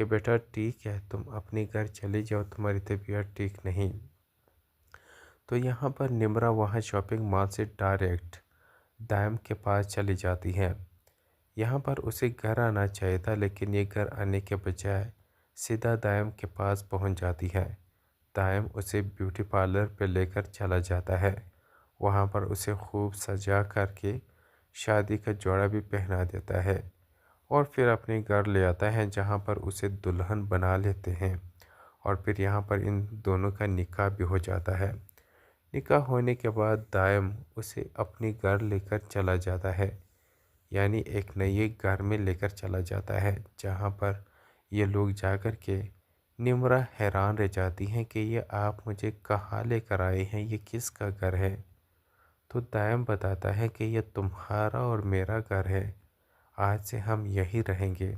کہ بیٹا ٹھیک ہے تم اپنے گھر چلے جاؤ، تمہاری طبیعت ٹھیک نہیں۔ تو یہاں پر نمرہ وہاں شاپنگ مال سے ڈائریکٹ دائم کے پاس چلی جاتی ہے۔ یہاں پر اسے گھر آنا چاہیے تھا، لیکن یہ گھر آنے کے بجائے سیدھا دائم کے پاس پہنچ جاتی ہے۔ دائم اسے بیوٹی پارلر پہ لے کر چلا جاتا ہے، وہاں پر اسے خوب سجا کر کے شادی کا جوڑا بھی پہنا دیتا ہے، اور پھر اپنے گھر لے آتا ہے جہاں پر اسے دلہن بنا لیتے ہیں، اور پھر یہاں پر ان دونوں کا نکاح بھی ہو جاتا ہے۔ نکاح ہونے کے بعد دائم اسے اپنے گھر لے کر چلا جاتا ہے، یعنی ایک نئے گھر میں لے کر چلا جاتا ہے، جہاں پر یہ لوگ جا کر کے نمرہ حیران رہ جاتی ہیں کہ یہ آپ مجھے کہاں لے کر آئے ہیں، یہ کس کا گھر ہے؟ تو دائم بتاتا ہے کہ یہ تمہارا اور میرا گھر ہے، آج سے ہم یہی رہیں گے۔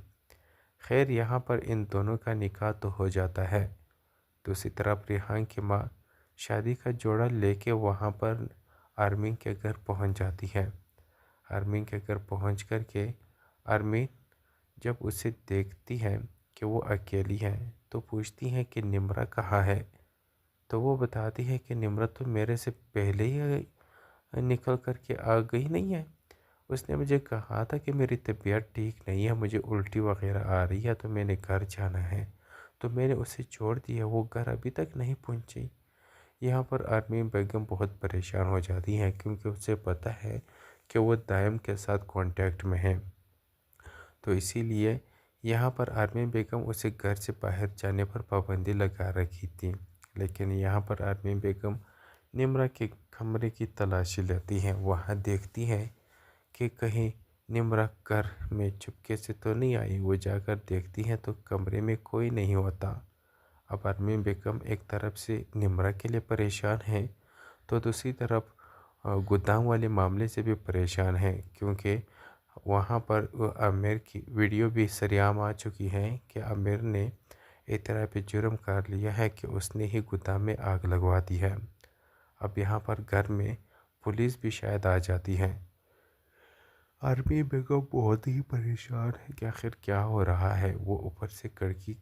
خیر یہاں پر ان دونوں کا نکاح تو ہو جاتا ہے۔ دوسری طرف ریحان کی ماں شادی کا جوڑا لے کے وہاں پر ارمین کے گھر پہنچ جاتی ہے۔ ارمین کے گھر پہنچ کر کے ارمین جب اسے دیکھتی ہے کہ وہ اکیلی ہے تو پوچھتی ہے کہ نمرہ کہاں ہے؟ تو وہ بتاتی ہے کہ نمرہ تو میرے سے پہلے ہی نکل کر کے آ گئی نہیں ہے، اس نے مجھے کہا تھا کہ میری طبیعت ٹھیک نہیں ہے، مجھے الٹی وغیرہ آ رہی ہے تو میں نے گھر جانا ہے، تو میں نے اسے چھوڑ دیا، وہ گھر ابھی تک نہیں پہنچی۔ یہاں پر ارمین بیگم بہت پریشان ہو جاتی ہیں، کیونکہ اسے پتہ ہے کہ وہ دائم کے ساتھ کانٹیکٹ میں ہیں، تو اسی لیے یہاں پر ارمین بیگم اسے گھر سے باہر جانے پر پابندی لگا رکھی تھی۔ لیکن یہاں پر ارمین بیگم نمرہ کے کمرے کی تلاشی لیتی ہیں، وہاں دیکھتی ہیں کہ کہیں نمرہ گھر میں چپکے سے تو نہیں آئی۔ وہ جا کر دیکھتی ہیں تو کمرے میں کوئی نہیں ہوتا۔ اب ارمین بیگم ایک طرف سے نمرہ کے لیے پریشان ہیں، تو دوسری طرف گودام والے معاملے سے بھی پریشان ہیں، کیونکہ وہاں پر عامر کی ویڈیو بھی سریعام آ چکی ہے کہ عامر نے اعتراف جرم کر لیا ہے کہ اس نے ہی گودام میں آگ لگوا دی ہے۔ اب یہاں پر گھر میں پولیس بھی شاید آ جاتی ہے۔ ارمین بیگم بہت ہی پریشان ہے کہ آخر کیا ہو رہا ہے۔ وہ اوپر سے کھڑکی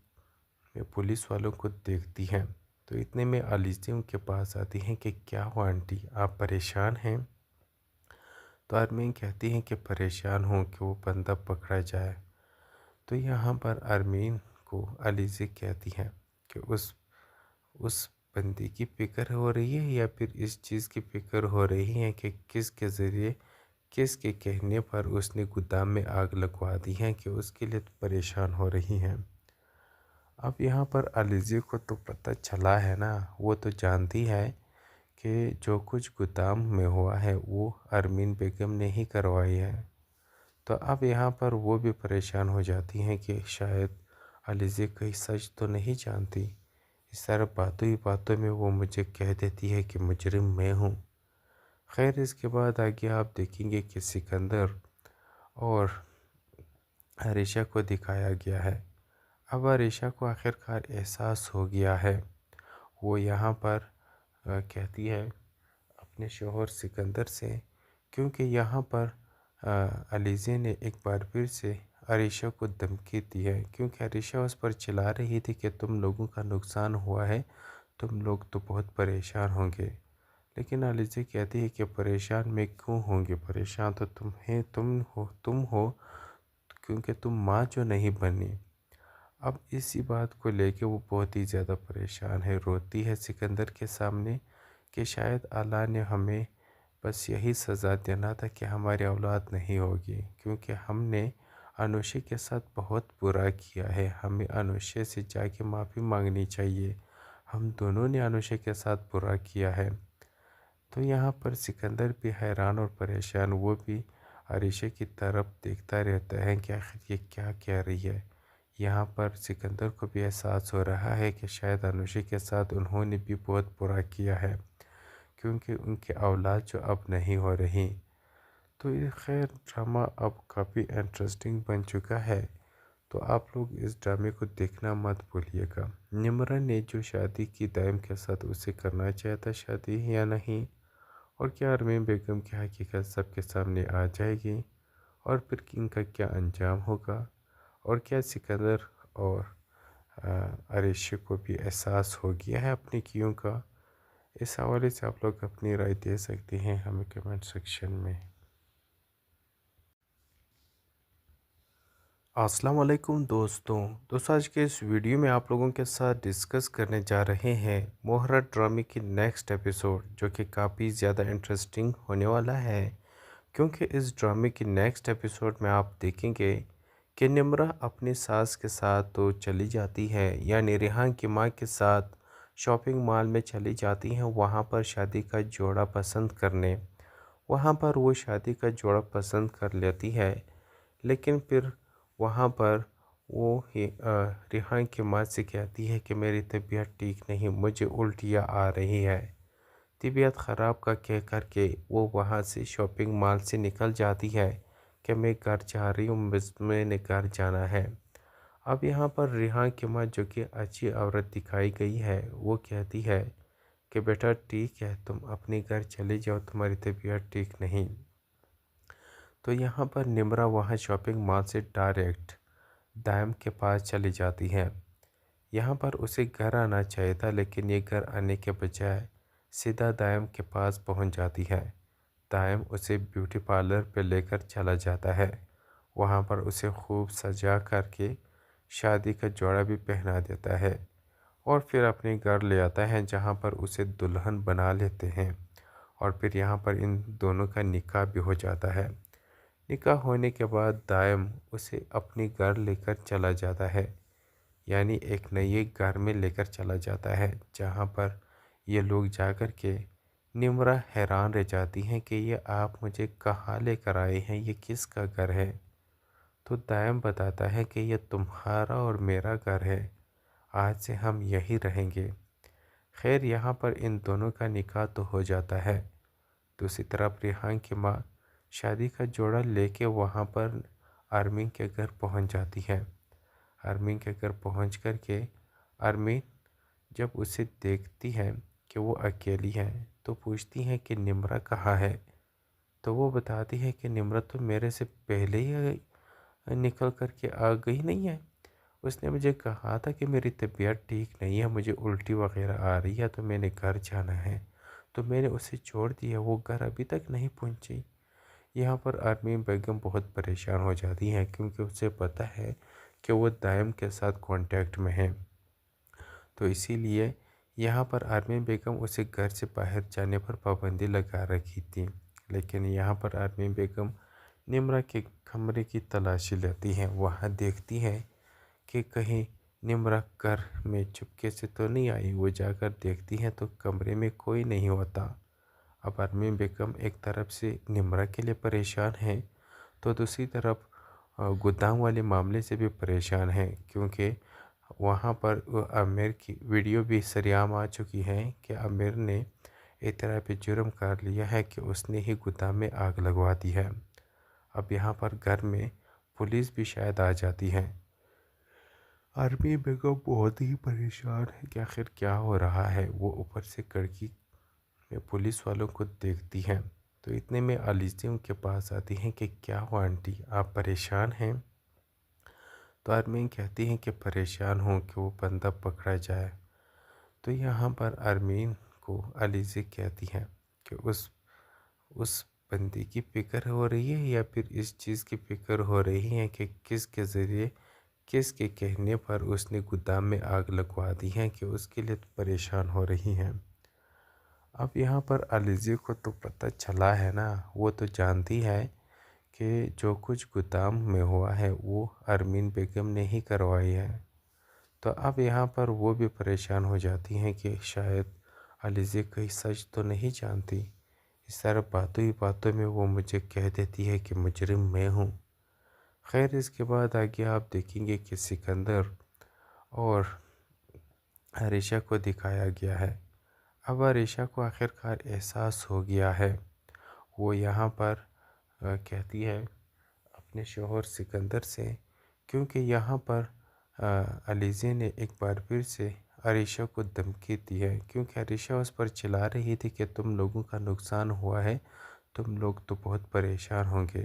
میں پولیس والوں کو دیکھتی ہیں، تو اتنے میں علیزی ان کے پاس آتی ہیں کہ کیا ہوا آنٹی، آپ پریشان ہیں؟ تو ارمین کہتی ہیں کہ پریشان ہوں کہ وہ بندہ پکڑا جائے۔ تو یہاں پر ارمین کو علیزی کہتی ہیں کہ اس بندے کی فکر ہو رہی ہے یا پھر اس چیز کی فکر ہو رہی ہے کہ کس کے ذریعے، کس کے کہنے پر اس نے گودام میں آگ لگوا دی ہے، کہ اس کے لیے پریشان ہو رہی ہیں۔ اب یہاں پر علیزی کو تو پتہ چلا ہے نا، وہ تو جانتی ہے کہ جو کچھ گودام میں ہوا ہے وہ ارمین بیگم نے ہی کروائی ہے۔ تو اب یہاں پر وہ بھی پریشان ہو جاتی ہیں کہ شاید علیزی کہیں سچ تو نہیں جانتی، اس طرح باتوں ہی باتوں میں وہ مجھے کہہ دیتی ہے کہ مجرم میں ہوں۔ خیر اس کے بعد آگے آپ دیکھیں گے کہ سکندر اور عریشہ کو دکھایا گیا ہے۔ اب عریشہ کو آخرکار احساس ہو گیا ہے، وہ یہاں پر کہتی ہے اپنے شوہر سکندر سے، کیونکہ یہاں پر علیزی نے ایک بار پھر سے عریشہ کو دھمکی دی ہے، کیونکہ عریشہ اس پر چلا رہی تھی کہ تم لوگوں کا نقصان ہوا ہے، تم لوگ تو بہت پریشان ہوں گے۔ لیکن علیزی کہتی ہے کہ پریشان میں کیوں ہوں گے، پریشان تو تم ہو کیونکہ تم ماں جو نہیں بنی۔ اب اسی بات کو لے کے وہ بہت ہی زیادہ پریشان ہے، روتی ہے سکندر کے سامنے کہ شاید اللہ نے ہمیں بس یہی سزا دینا تھا کہ ہماری اولاد نہیں ہوگی، کیونکہ ہم نے انوشے کے ساتھ بہت برا کیا ہے، ہمیں انوشے سے جا کے معافی مانگنی چاہیے، ہم دونوں نے انوشے کے ساتھ برا کیا ہے۔ تو یہاں پر سکندر بھی حیران اور پریشان، وہ بھی عریشہ کی طرف دیکھتا رہتا ہے کہ آخر یہ کیا کہہ رہی ہے۔ یہاں پر سکندر کو بھی احساس ہو رہا ہے کہ شاید انوشے کے ساتھ انہوں نے بھی بہت برا کیا ہے، کیونکہ ان کی اولاد جو اب نہیں ہو رہی۔ تو یہ خیر ڈرامہ اب کافی انٹرسٹنگ بن چکا ہے، تو آپ لوگ اس ڈرامے کو دیکھنا مت بھولیے گا۔ نمرہ نے جو شادی کی دائم کے ساتھ اسے کرنا چاہتا شادی یا نہیں، اور کیا ارمین بیگم کی حقیقت سب کے سامنے آ جائے گی، اور پھر ان کا کیا انجام ہوگا، اور کیا سکندر اور عریشہ کو بھی احساس ہو گیا ہے اپنی کیوں کا. اس حوالے سے آپ لوگ اپنی رائے دے سکتے ہیں ہمیں کمنٹ سیکشن میں. السلام علیکم دوستوں. آج کے اس ویڈیو میں آپ لوگوں کے ساتھ ڈسکس کرنے جا رہے ہیں مہرہ ڈرامے کی نیکسٹ ایپیسوڈ، جو کہ کافی زیادہ انٹرسٹنگ ہونے والا ہے، کیونکہ اس ڈرامے کی نیکسٹ ایپیسوڈ میں آپ دیکھیں گے کہ نمرہ اپنی ساس کے ساتھ تو چلی جاتی ہے، یعنی ریحان کی ماں کے ساتھ شاپنگ مال میں چلی جاتی ہیں وہاں پر شادی کا جوڑا پسند کرنے. وہاں پر وہ شادی کا جوڑا پسند کر لیتی ہے، لیکن پھر وہاں پر وہ ریحان کی ماں سے کہتی ہے کہ میری طبیعت ٹھیک نہیں، مجھے الٹیاں آ رہی ہے. طبیعت خراب کا کہہ کر کے وہ وہاں سے شاپنگ مال سے نکل جاتی ہے کہ میں گھر جا رہی ہوں، میں نے گھر جانا ہے. اب یہاں پر ریحان کی ماں، جو کہ اچھی عورت دکھائی گئی ہے، وہ کہتی ہے کہ بیٹا ٹھیک ہے، تم اپنے گھر چلے جاؤ، تمہاری طبیعت ٹھیک نہیں. تو یہاں پر نمرہ وہاں شاپنگ مال سے ڈائریکٹ دائم کے پاس چلی جاتی ہے. یہاں پر اسے گھر آنا چاہیے تھا، لیکن یہ گھر آنے کے بجائے سیدھا دائم کے پاس پہنچ جاتی ہے. دائم اسے بیوٹی پارلر پہ لے کر چلا جاتا ہے. وہاں پر اسے خوب سجا کر کے شادی کا جوڑا بھی پہنا دیتا ہے اور پھر اپنے گھر لے آتا ہے، جہاں پر اسے دلہن بنا لیتے ہیں. اور پھر یہاں پر ان دونوں کا نکاح بھی ہو جاتا ہے. نکاح ہونے کے بعد دائم اسے اپنی گھر لے کر چلا جاتا ہے، یعنی ایک نئے گھر میں لے کر چلا جاتا ہے، جہاں پر یہ لوگ جا کر کے نمرہ حیران رہ جاتی ہیں کہ یہ آپ مجھے کہاں لے کر آئے ہیں، یہ کس کا گھر ہے. تو دائم بتاتا ہے کہ یہ تمہارا اور میرا گھر ہے، آج سے ہم یہی رہیں گے. خیر یہاں پر ان دونوں کا نکاح تو ہو جاتا ہے. دوسری طرف ریحان کی ماں شادی کا جوڑا لے کے وہاں پر ارمین کے گھر پہنچ جاتی ہے. ارمین کے گھر پہنچ کر کے ارمین جب اسے دیکھتی ہے کہ وہ اکیلی ہے تو پوچھتی ہے کہ نمرہ کہاں ہے. تو وہ بتاتی ہے کہ نمرہ تو میرے سے پہلے ہی نکل کر کے آ گئی نہیں ہے، اس نے مجھے کہا تھا کہ میری طبیعت ٹھیک نہیں ہے، مجھے الٹی وغیرہ آ رہی ہے، تو میں نے گھر جانا ہے، تو میں نے اسے چھوڑ دیا، وہ گھر ابھی تک نہیں پہنچی. یہاں پر ارمین بیگم بہت پریشان ہو جاتی ہیں، کیونکہ اسے پتہ ہے کہ وہ دائم کے ساتھ کانٹیکٹ میں ہیں. تو اسی لیے یہاں پر ارمین بیگم اسے گھر سے باہر جانے پر پابندی لگا رکھی تھی. لیکن یہاں پر ارمین بیگم نمرہ کے کمرے کی تلاشی لیتی ہیں. وہاں دیکھتی ہیں کہ کہیں نمرہ گھر میں چپکے سے تو نہیں آئی. وہ جا کر دیکھتی ہیں تو کمرے میں کوئی نہیں ہوتا. اب ارمین بیگم ایک طرف سے نمرہ کے لیے پریشان ہیں، تو دوسری طرف گودام والے معاملے سے بھی پریشان ہیں، کیونکہ وہاں پر عامر کی ویڈیو بھی سریعام آ چکی ہے کہ عامر نے اعتراف جرم کر لیا ہے کہ اس نے ہی گودام میں آگ لگوا دی ہے. اب یہاں پر گھر میں پولیس بھی شاید آ جاتی ہے. ارمین بیگم بہت ہی پریشان ہے کہ آخر کیا ہو رہا ہے. وہ اوپر سے کھڑکی میں پولیس والوں کو دیکھتی ہیں تو اتنے میں علیزی ان کے پاس آتی ہیں کہ کیا ہوا آنٹی، آپ پریشان ہیں؟ تو ارمین کہتی ہیں کہ پریشان ہوں کہ وہ بندہ پکڑا جائے. تو یہاں پر ارمین کو علیزی کہتی ہیں کہ اس بندے کی فکر ہو رہی ہے یا پھر اس چیز کی فکر ہو رہی ہے کہ کس کے ذریعے، کس کے کہنے پر اس نے گودام میں آگ لگوا دی ہے، کہ اس کے لیے پریشان ہو رہی ہیں. اب یہاں پر علیزی کو تو پتہ چلا ہے نا، وہ تو جانتی ہے کہ جو کچھ گودام میں ہوا ہے وہ ارمین بیگم نے ہی کروائی ہے. تو اب یہاں پر وہ بھی پریشان ہو جاتی ہیں کہ شاید علیزی کہیں سچ تو نہیں جانتی. اس طرح باتوں ہی باتوں میں وہ مجھے کہہ دیتی ہے کہ مجرم میں ہوں. خیر اس کے بعد آگے آپ دیکھیں گے کہ سکندر اور عریشہ کو دکھایا گیا ہے. اب عریشہ کو آخرکار احساس ہو گیا ہے. وہ یہاں پر کہتی ہے اپنے شوہر سکندر سے، کیونکہ یہاں پر علیزی نے ایک بار پھر سے عریشہ کو دھمکی دی ہے، کیونکہ عریشہ اس پر چلا رہی تھی کہ تم لوگوں کا نقصان ہوا ہے، تم لوگ تو بہت پریشان ہوں گے.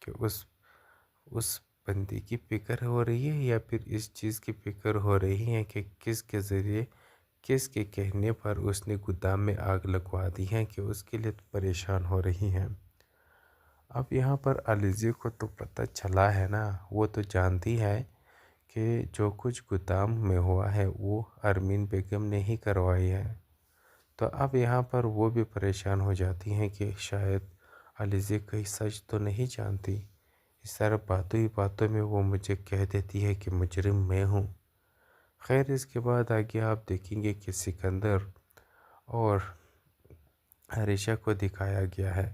کہ اس بندی کی فکر ہو رہی ہے یا پھر اس چیز کی فکر ہو رہی ہے کہ کس کے ذریعے کس کے کہنے پر اس نے گودام میں آگ لگوا دی ہے کہ اس کے لیے پریشان ہو رہی ہیں۔ اب یہاں پر علیزی کو تو پتہ چلا ہے نا، وہ تو جانتی ہے کہ جو کچھ گودام میں ہوا ہے وہ ارمین بیگم نے ہی کروائی ہے۔ تو اب یہاں پر وہ بھی پریشان ہو جاتی ہیں کہ شاید علیزی کہیں سچ تو نہیں جانتی، اس طرح باتوں ہی باتوں میں وہ مجھے کہہ دیتی ہے کہ مجرم میں ہوں۔ خیر اس کے بعد آگے آپ دیکھیں گے کہ سکندر اور عریشہ کو دکھایا گیا ہے۔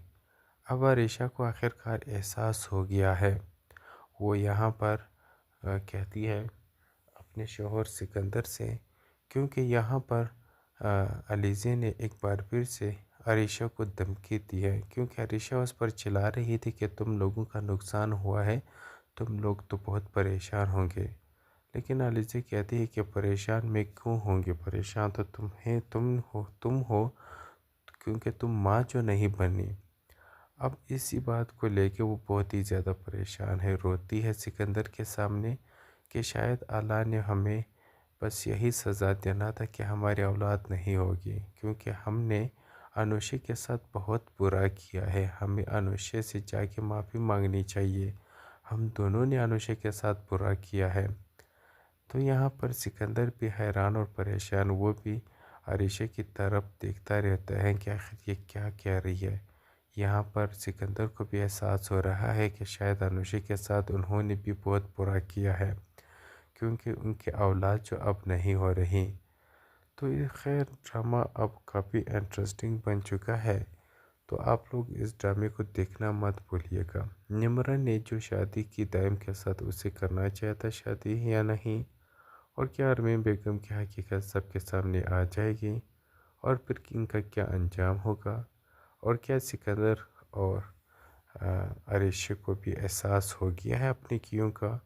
اب عریشہ کو آخرکار احساس ہو گیا ہے، وہ یہاں پر کہتی ہے اپنے شوہر سکندر سے، کیونکہ یہاں پر علیزی نے ایک بار پھر سے عریشہ کو دھمکی دی ہے، کیونکہ عریشہ اس پر چلا رہی تھی کہ تم لوگوں کا نقصان ہوا ہے، تم لوگ تو بہت پریشان ہوں گے۔ لیکن علیزی کہتی ہے کہ پریشان میں کیوں ہوں گے، پریشان تو تم ہو کیونکہ تم ماں جو نہیں بنی۔ اب اسی بات کو لے کے وہ بہت ہی زیادہ پریشان ہے، روتی ہے سکندر کے سامنے کہ شاید اللہ نے ہمیں بس یہی سزا دینا تھا کہ ہماری اولاد نہیں ہوگی، کیونکہ ہم نے انوشے کے ساتھ بہت برا کیا ہے، ہمیں انوشے سے جا کے معافی مانگنی چاہیے، ہم دونوں نے انوشے کے ساتھ برا کیا ہے۔ تو یہاں پر سکندر بھی حیران اور پریشان، وہ بھی عریشہ کی طرف دیکھتا رہتا ہے کہ آخر یہ کیا کہہ رہی ہے۔ یہاں پر سکندر کو بھی احساس ہو رہا ہے کہ شاید انوشے کے ساتھ انہوں نے بھی بہت برا کیا ہے، کیونکہ ان کے اولاد جو اب نہیں ہو رہی۔ تو یہ خیر ڈرامہ اب کافی انٹرسٹنگ بن چکا ہے، تو آپ لوگ اس ڈرامے کو دیکھنا مت بھولیے گا۔ نمرا نے جو شادی کی دائم کے ساتھ اسے کرنا چاہتا شادی یا نہیں، اور کیا ارمین بیگم کی حقیقت سب کے سامنے آ جائے گی، اور پھر ان کا کیا انجام ہوگا، اور کیا سکندر اور عریشہ کو بھی احساس ہو گیا ہے اپنی کیوں کا،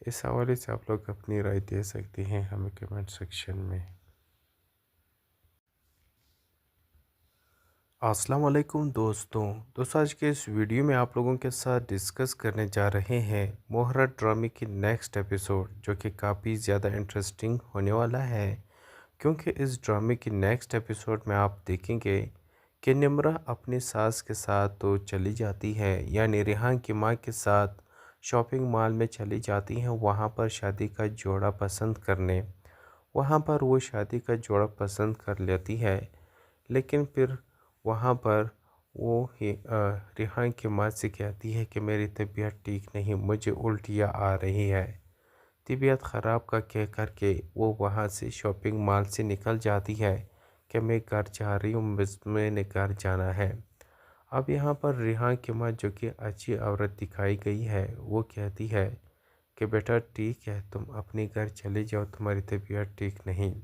اس حوالے سے آپ لوگ اپنی رائے دے سکتے ہیں ہمیں کمنٹ سیکشن میں۔ السلام علیکم دوستوں آج کے اس ویڈیو میں آپ لوگوں کے ساتھ ڈسکس کرنے جا رہے ہیں مہرہ ڈرامے کی نیکسٹ ایپیسوڈ، جو کہ کافی زیادہ انٹرسٹنگ ہونے والا ہے، کیونکہ اس ڈرامے کی نیکسٹ ایپیسوڈ میں آپ دیکھیں گے کہ نمرا اپنی ساس کے ساتھ تو چلی جاتی ہے، یعنی ریحان کی ماں کے ساتھ شاپنگ مال میں چلی جاتی ہیں، وہاں پر شادی کا جوڑا پسند کرنے۔ وہاں پر وہ شادی کا جوڑا پسند کر لیتی ہے، لیکن پھر وہاں پر وہ ریحان کی ماں سے کہتی ہے کہ میری طبیعت ٹھیک نہیں، مجھے الٹیاں آ رہی ہے، طبیعت خراب کا کہہ کر کے وہ وہاں سے شاپنگ مال سے نکل جاتی ہے کہ میں گھر جا رہی ہوں، میں نے گھر جانا ہے۔ اب یہاں پر ریحان کی ماں جو کہ اچھی عورت دکھائی گئی ہے، وہ کہتی ہے کہ بیٹا ٹھیک ہے، تم اپنے گھر چلے جاؤ، تمہاری طبیعت ٹھیک نہیں۔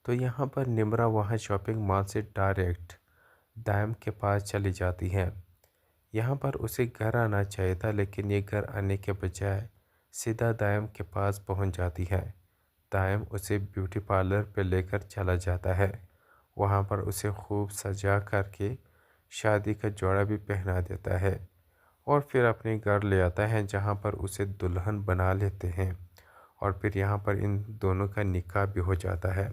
تو یہاں پر نمرا وہاں شاپنگ مال سے ڈائریکٹ دائم کے پاس چلی جاتی ہے۔ یہاں پر اسے گھر آنا چاہیے تھا، لیکن یہ گھر آنے کے بجائے سیدھا دائم کے پاس پہنچ جاتی ہے۔ دائم اسے بیوٹی پارلر پہ لے کر چلا جاتا ہے، وہاں پر اسے خوب سجا کر کے شادی کا جوڑا بھی پہنا دیتا ہے، اور پھر اپنے گھر لے آتا ہے جہاں پر اسے دلہن بنا لیتے ہیں، اور پھر یہاں پر ان دونوں کا نکاح بھی ہو جاتا ہے۔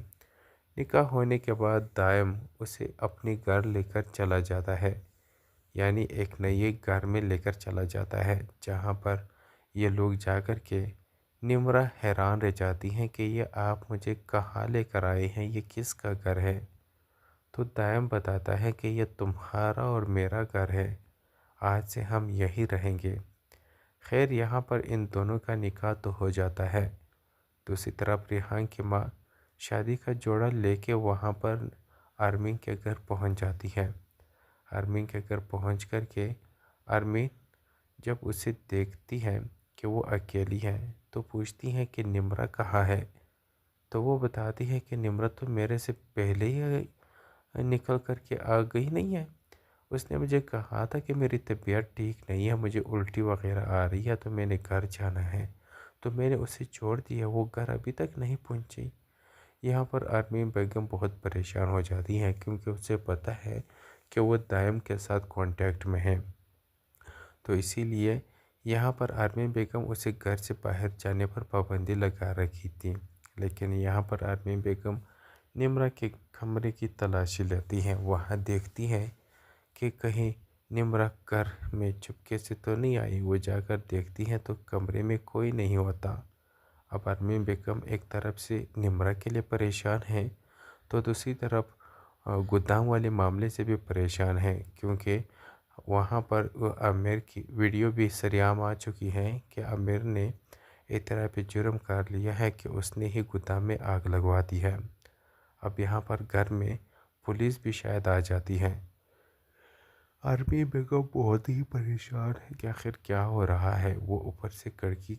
نکاح ہونے کے بعد دائم اسے اپنے گھر لے کر چلا جاتا ہے، یعنی ایک نئے گھر میں لے کر چلا جاتا ہے، جہاں پر یہ لوگ جا کر کے نمرا حیران رہ جاتی ہیں کہ یہ آپ مجھے کہاں لے کر آئے ہیں، یہ کس کا گھر ہے؟ تو دائم بتاتا ہے کہ یہ تمہارا اور میرا گھر ہے، آج سے ہم یہی رہیں گے۔ خیر یہاں پر ان دونوں کا نکاح تو ہو جاتا ہے۔ دوسری طرف ریحان کی ماں شادی کا جوڑا لے کے وہاں پر ارمین کے گھر پہنچ جاتی ہے۔ ارمین کے گھر پہنچ کر کے ارمین جب اسے دیکھتی ہے کہ وہ اکیلی ہے، تو پوچھتی ہے کہ نمرا کہاں ہے؟ تو وہ بتاتی ہے کہ نمرا تو میرے سے پہلے ہی نکل کر کے آ گئی نہیں ہے، اس نے مجھے کہا تھا کہ میری طبیعت ٹھیک نہیں ہے، مجھے الٹی وغیرہ آ رہی ہے، تو میں نے گھر جانا ہے، تو میں نے اسے چھوڑ دیا، وہ گھر ابھی تک نہیں پہنچی۔ یہاں پر ارمین بیگم بہت پریشان ہو جاتی ہیں، کیونکہ اسے پتہ ہے کہ وہ دائم کے ساتھ کانٹیکٹ میں ہیں۔ تو اسی لیے یہاں پر آرمین بیگم اسے گھر سے باہر جانے پر پابندی لگا رکھی تھی، لیکن یہاں پر آرمین بیگم نمرہ کے کمرے کی تلاشی لیتی ہیں، وہاں دیکھتی ہیں کہ کہیں نمرہ گھر میں چپکے سے تو نہیں آئی۔ وہ جا کر دیکھتی ہیں تو کمرے میں کوئی نہیں ہوتا۔ اب آرمین بیگم ایک طرف سے نمرہ کے لیے پریشان ہیں تو دوسری طرف گودام والے معاملے سے بھی پریشان ہیں، کیونکہ وہاں پر عامر کی ویڈیو بھی سریعام آ چکی ہے کہ عامر نے اعتراف جرم کر لیا ہے کہ اس نے ہی گودام میں آگ لگوا دی ہے۔ اب یہاں پر گھر میں پولیس بھی شاید آ جاتی ہے۔ آرمین بیگم بہت ہی پریشان ہے کہ آخر کیا ہو رہا ہے۔ وہ اوپر سے کھڑکی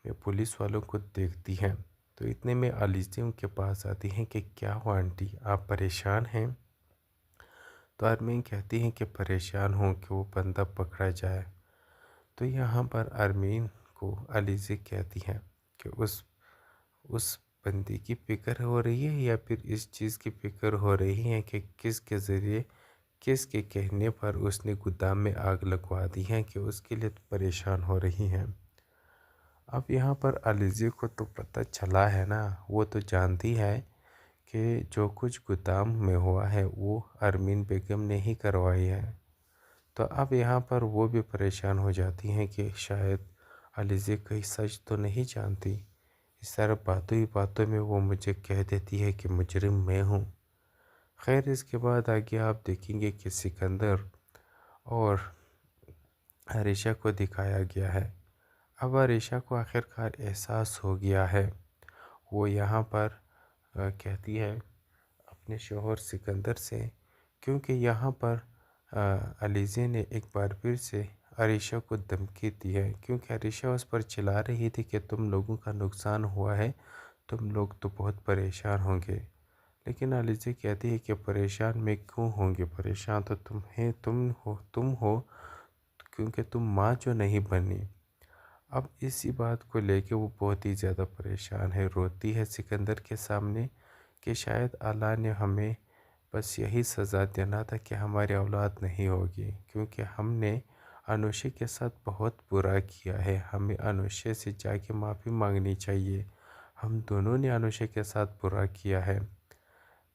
میں پولیس والوں کو دیکھتی ہیں تو اتنے میں علیزی ان کے پاس آتی ہیں کہ کیا ہوا آنٹی، آپ پریشان ہیں؟ تو آرمین کہتی ہیں کہ پریشان ہوں کہ وہ بندہ پکڑا جائے۔ تو یہاں پر آرمین کو علیزی کہتی ہیں کہ اس بندی کی فکر ہو رہی ہے یا پھر اس چیز کی فکر ہو رہی ہے کہ کس کے ذریعے کس کے کہنے پر اس نے گودام میں آگ لگوا دی ہے کہ اس کے لیے پریشان ہو رہی ہیں۔ اب یہاں پر علیزی کو تو پتہ چلا ہے نا، وہ تو جانتی ہے کہ جو کچھ گودام میں ہوا ہے وہ آرمین بیگم نے ہی کروائی ہے۔ تو اب یہاں پر وہ بھی پریشان ہو جاتی ہیں کہ شاید علیزی کہیں سچ تو نہیں جانتی، اس طرح باتوں ہی باتوں میں وہ مجھے کہہ دیتی ہے کہ مجرم میں ہوں۔ خیر اس کے بعد آگے آپ دیکھیں گے کہ سکندر اور عریشہ کو دکھایا گیا ہے۔ اب عریشہ کو آخرکار احساس ہو گیا ہے۔ وہ یہاں پر کہتی ہے اپنے شوہر سکندر سے، کیونکہ یہاں پر علیزی نے ایک بار پھر سے عریشہ کو دھمکی دی ہے، کیونکہ عریشہ اس پر چلا رہی تھی کہ تم لوگوں کا نقصان ہوا ہے، تم لوگ تو بہت پریشان ہوں گے۔ لیکن علیزی کہتی ہے کہ پریشان میں کیوں ہوں گے، پریشان تو تم ہو کیونکہ تم ماں جو نہیں بنی۔ اب اسی بات کو لے کے وہ بہت ہی زیادہ پریشان ہے، روتی ہے سکندر کے سامنے کہ شاید اللہ نے ہمیں بس یہی سزا دینا تھا کہ ہماری اولاد نہیں ہوگی، کیونکہ ہم نے انوشے کے ساتھ بہت برا کیا ہے، ہمیں انوشے سے جا کے معافی مانگنی چاہیے، ہم دونوں نے انوشے کے ساتھ برا کیا ہے۔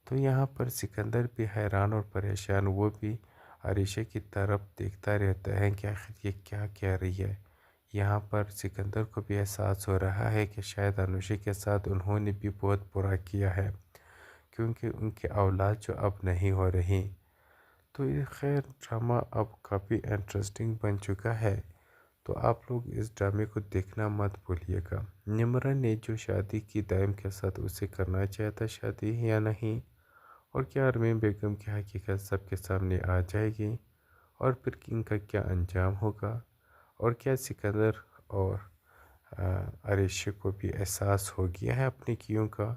تو یہاں پر سکندر بھی حیران اور پریشان، وہ بھی عریشہ کی طرف دیکھتا رہتا ہے کہ آخر یہ کیا کہہ رہی ہے۔ یہاں پر سکندر کو بھی احساس ہو رہا ہے کہ شاید انوشہ کے ساتھ انہوں نے بھی بہت برا کیا ہے، کیونکہ ان کی اولاد جو اب نہیں ہو رہی۔ تو یہ خیر ڈرامہ اب کافی انٹرسٹنگ بن چکا ہے، تو آپ لوگ اس ڈرامے کو دیکھنا مت بھولیے گا۔ نمرہ نے جو شادی کی دائم کے ساتھ اسے کرنا چاہتا شادی یا نہیں، اور کیا آرمین بیگم کی حقیقت سب کے سامنے آ جائے گی، اور پھر ان کا کیا انجام ہوگا، اور کیا سکندر اور عریشہ کو بھی احساس ہو گیا ہے اپنے کیوں کا۔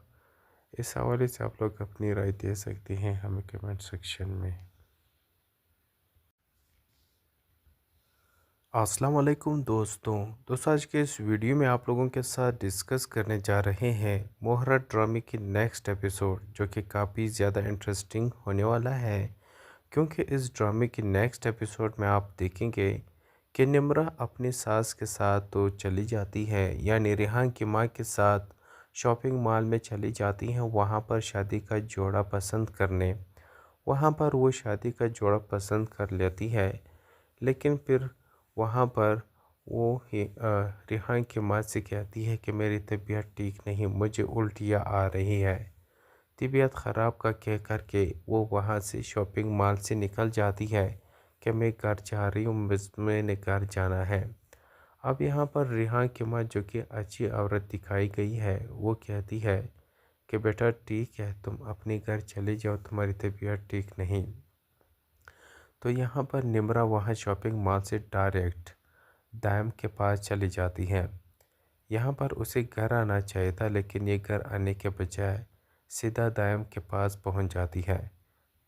اس حوالے سے آپ لوگ اپنی رائے دے سکتے ہیں ہمیں کمنٹ سیکشن میں۔ السلام علیکم دوستوں آج کے اس ویڈیو میں آپ لوگوں کے ساتھ ڈسکس کرنے جا رہے ہیں مہرہ ڈرامے کی نیکسٹ ایپیسوڈ، جو کہ کافی زیادہ انٹرسٹنگ ہونے والا ہے، کیونکہ اس ڈرامے کی نیکسٹ ایپیسوڈ میں آپ دیکھیں گے کہ نمرہ اپنی ساس کے ساتھ تو چلی جاتی ہے، یعنی ریحان کی ماں کے ساتھ شاپنگ مال میں چلی جاتی ہیں وہاں پر شادی کا جوڑا پسند کرنے۔ وہاں پر وہ شادی کا جوڑا پسند کر لیتی ہے، لیکن پھر وہاں پر وہ ریحان کی ماں سے کہتی ہے کہ میری طبیعت ٹھیک نہیں، مجھے الٹیاں آ رہی ہے۔ طبیعت خراب کا کہہ کر کے وہ وہاں سے شاپنگ مال سے نکل جاتی ہے کہ میں گھر جا رہی ہوں، میں نے گھر جانا ہے۔ اب یہاں پر ریحان کی ماں جو کہ اچھی عورت دکھائی گئی ہے، وہ کہتی ہے کہ بیٹا ٹھیک ہے، تم اپنے گھر چلے جاؤ، تمہاری طبیعت ٹھیک نہیں۔ تو یہاں پر نمرہ وہاں شاپنگ مال سے ڈائریکٹ دائم کے پاس چلی جاتی ہے۔ یہاں پر اسے گھر آنا چاہیے تھا، لیکن یہ گھر آنے کے بجائے سیدھا دائم کے پاس پہنچ جاتی ہے۔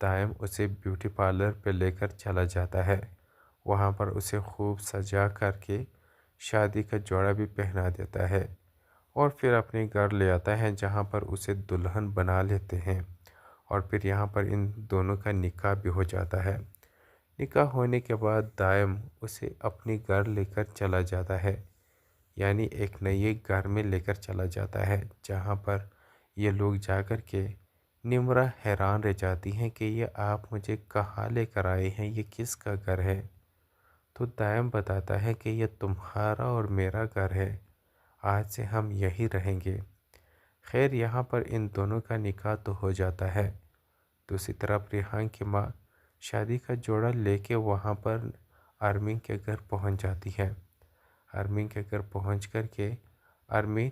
دائم اسے بیوٹی پارلر پہ لے کر چلا جاتا ہے، وہاں پر اسے خوب سجا کر کے شادی کا جوڑا بھی پہنا دیتا ہے، اور پھر اپنے گھر لے آتا ہے جہاں پر اسے دلہن بنا لیتے ہیں، اور پھر یہاں پر ان دونوں کا نکاح بھی ہو جاتا ہے۔ نکاح ہونے کے بعد دائم اسے اپنے گھر لے کر چلا جاتا ہے، یعنی ایک نئے گھر میں لے کر چلا جاتا ہے، جہاں پر یہ لوگ جا کر کے نمرہ حیران رہ جاتی ہیں کہ یہ آپ مجھے کہاں لے کر آئے ہیں، یہ کس کا گھر ہے؟ تو دائم بتاتا ہے کہ یہ تمہارا اور میرا گھر ہے، آج سے ہم یہی رہیں گے۔ خیر یہاں پر ان دونوں کا نکاح تو ہو جاتا ہے۔ دوسری طرف ریحان کی ماں شادی کا جوڑا لے کے وہاں پر آرمین کے گھر پہنچ جاتی ہے۔ آرمین کے گھر پہنچ کر کے آرمین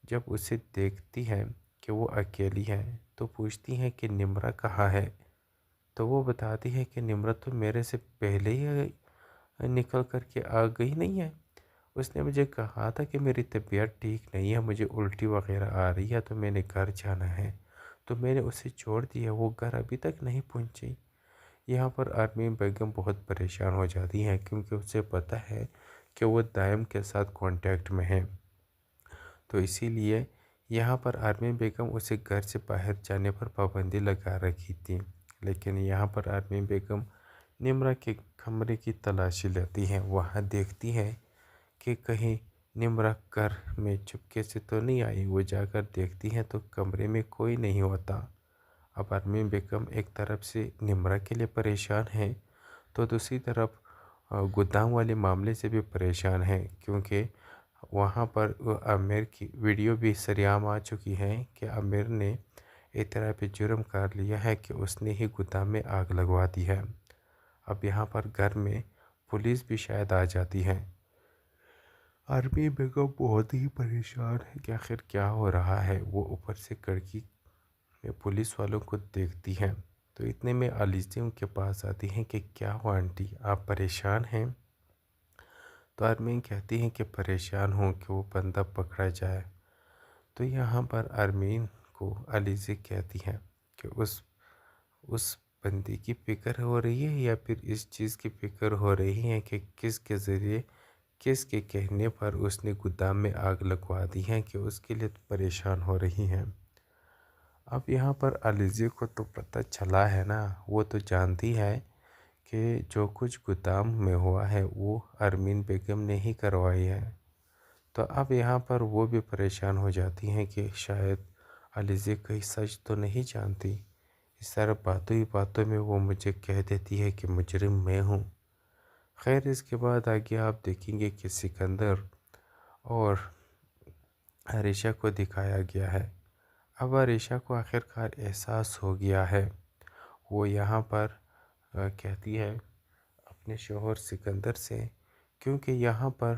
جب اسے دیکھتی ہے کہ وہ اکیلی ہے تو پوچھتی ہے کہ نمرہ کہاں ہے؟ تو وہ بتاتی ہے کہ نمرہ تو میرے سے پہلے ہی نکل کر کے آ گئی نہیں ہے، اس نے مجھے کہا تھا کہ میری طبیعت ٹھیک نہیں ہے، مجھے الٹی وغیرہ آ رہی ہے تو میں نے گھر جانا ہے، تو میں نے اسے چھوڑ دیا، وہ گھر ابھی تک نہیں پہنچی۔ یہاں پر آرمین بیگم بہت پریشان ہو جاتی ہیں کیونکہ اسے پتہ ہے کہ وہ دائم کے ساتھ کانٹیکٹ میں ہیں، تو اسی لیے یہاں پر آرمین بیگم اسے گھر سے باہر جانے پر پابندی لگا رکھی تھی۔ لیکن یہاں پر آرمین بیگم نمرہ کے کمرے کی تلاشی لیتی ہیں، وہاں دیکھتی ہے کہ کہیں نمرہ گھر میں چپکے سے تو نہیں آئی۔ وہ جا کر دیکھتی ہیں تو کمرے میں کوئی نہیں ہوتا۔ اب آرمین بیگم ایک طرف سے نمرہ کے لیے پریشان ہیں تو دوسری طرف گودام والے معاملے سے بھی پریشان ہیں، کیونکہ وہاں پر عامر کی ویڈیو بھی سریعام آ چکی ہے کہ عامر نے اعتراف جرم کر لیا ہے کہ اس نے ہی گودام میں آگ لگوا دی ہے۔ اب یہاں پر گھر میں پولیس بھی شاید آ جاتی ہے۔ آرمین بیگم بہت ہی پریشان ہے کہ آخر کیا ہو رہا ہے۔ وہ اوپر سے کھڑکی میں پولیس والوں کو دیکھتی ہیں تو اتنے میں علیزی ان کے پاس آتی ہیں کہ کیا ہوا آنٹی، آپ پریشان ہیں؟ تو آرمین کہتی ہیں کہ پریشان ہوں کہ وہ بندہ پکڑا جائے۔ تو یہاں پر آرمین کو علیزی کہتی ہیں کہ اس بندے کی فکر ہو رہی ہے یا پھر اس چیز کی فکر ہو رہی ہے کہ کس کے ذریعے کس کے کہنے پر اس نے گودام میں آگ لگوا دی ہے کہ اس کے لیے پریشان ہو رہی ہیں۔ اب یہاں پر علیزی کو تو پتہ چلا ہے نا، وہ تو جانتی ہے کہ جو کچھ گودام میں ہوا ہے وہ آرمین بیگم نے ہی کروائی ہے۔ تو اب یہاں پر وہ بھی پریشان ہو جاتی ہیں کہ شاید علیزی کہیں سچ تو نہیں جانتی، اس طرح باتوں ہی باتوں میں وہ مجھے کہہ دیتی ہے کہ مجرم میں ہوں۔ خیر اس کے بعد آگے آپ دیکھیں گے کہ سکندر اور عریشہ کو دکھایا گیا ہے۔ اب عریشہ کو آخرکار احساس ہو گیا ہے، وہ یہاں پر کہتی ہے اپنے شوہر سکندر سے، کیونکہ یہاں پر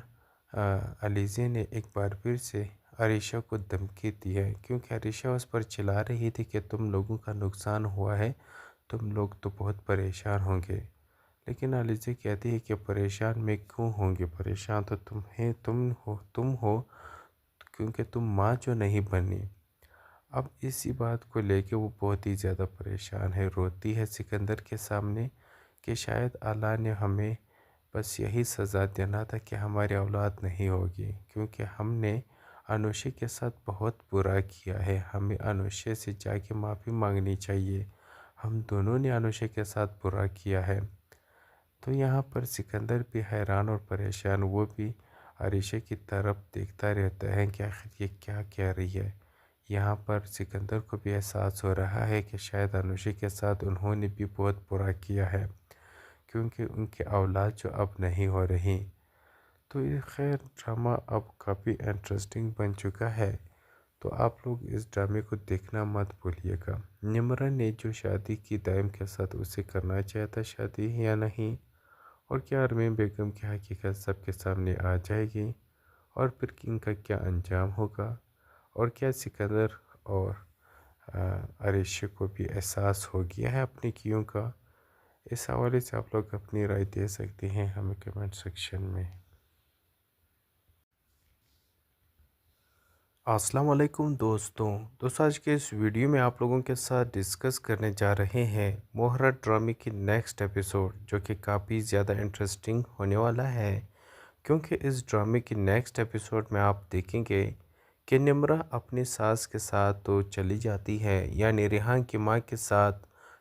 علیزی نے ایک بار پھر سے عریشہ کو دھمکی دی ہے، کیونکہ عریشہ اس پر چلا رہی تھی کہ تم لوگوں کا نقصان ہوا ہے، تم لوگ تو بہت پریشان ہوں گے۔ لیکن علیزی کہتی ہے کہ پریشان میں کیوں ہوں گے، پریشان تو تم ہو کیونکہ تم ماں جو نہیں بنی۔ اب اسی بات کو لے کے وہ بہت ہی زیادہ پریشان ہے، روتی ہے سکندر کے سامنے کہ شاید اللہ نے ہمیں بس یہی سزا دینا تھا کہ ہماری اولاد نہیں ہوگی، کیونکہ ہم نے انوشے کے ساتھ بہت برا کیا ہے، ہمیں انوشے سے جا کے معافی مانگنی چاہیے، ہم دونوں نے انوشے کے ساتھ برا کیا ہے۔ تو یہاں پر سکندر بھی حیران اور پریشان، وہ بھی عریشہ کی طرف دیکھتا رہتا ہے کہ آخر یہ کیا کہہ رہی ہے۔ یہاں پر سکندر کو بھی احساس ہو رہا ہے کہ شاید انوشے کے ساتھ انہوں نے بھی بہت برا کیا ہے، کیونکہ ان کے اولاد جو اب نہیں ہو رہی۔ تو یہ خیر ڈرامہ اب کافی انٹرسٹنگ بن چکا ہے، تو آپ لوگ اس ڈرامے کو دیکھنا مت بھولیے گا۔ نمرہ نے جو شادی کی دائم کے ساتھ اسے کرنا چاہتا شادی یا نہیں، اور کیا آرمین بیگم کی حقیقت سب کے سامنے آ جائے گی، اور پھر ان کا کیا انجام ہوگا، اور کیا سکندر اور عریشہ کو بھی احساس ہو گیا ہے اپنے کیوں کا، اس حوالے سے آپ لوگ اپنی رائے دے سکتے ہیں ہمیں کمنٹ سیکشن میں۔ السلام علیکم دوستوں آج کے اس ویڈیو میں آپ لوگوں کے ساتھ ڈسکس کرنے جا رہے ہیں مہرہ ڈرامے کی نیکسٹ ایپیسوڈ، جو کہ کافی زیادہ انٹرسٹنگ ہونے والا ہے، کیونکہ اس ڈرامے کی نیکسٹ ایپیسوڈ میں آپ دیکھیں گے کہ نمرہ اپنی ساس کے ساتھ تو چلی جاتی ہے، یعنی ریحان کی ماں کے ساتھ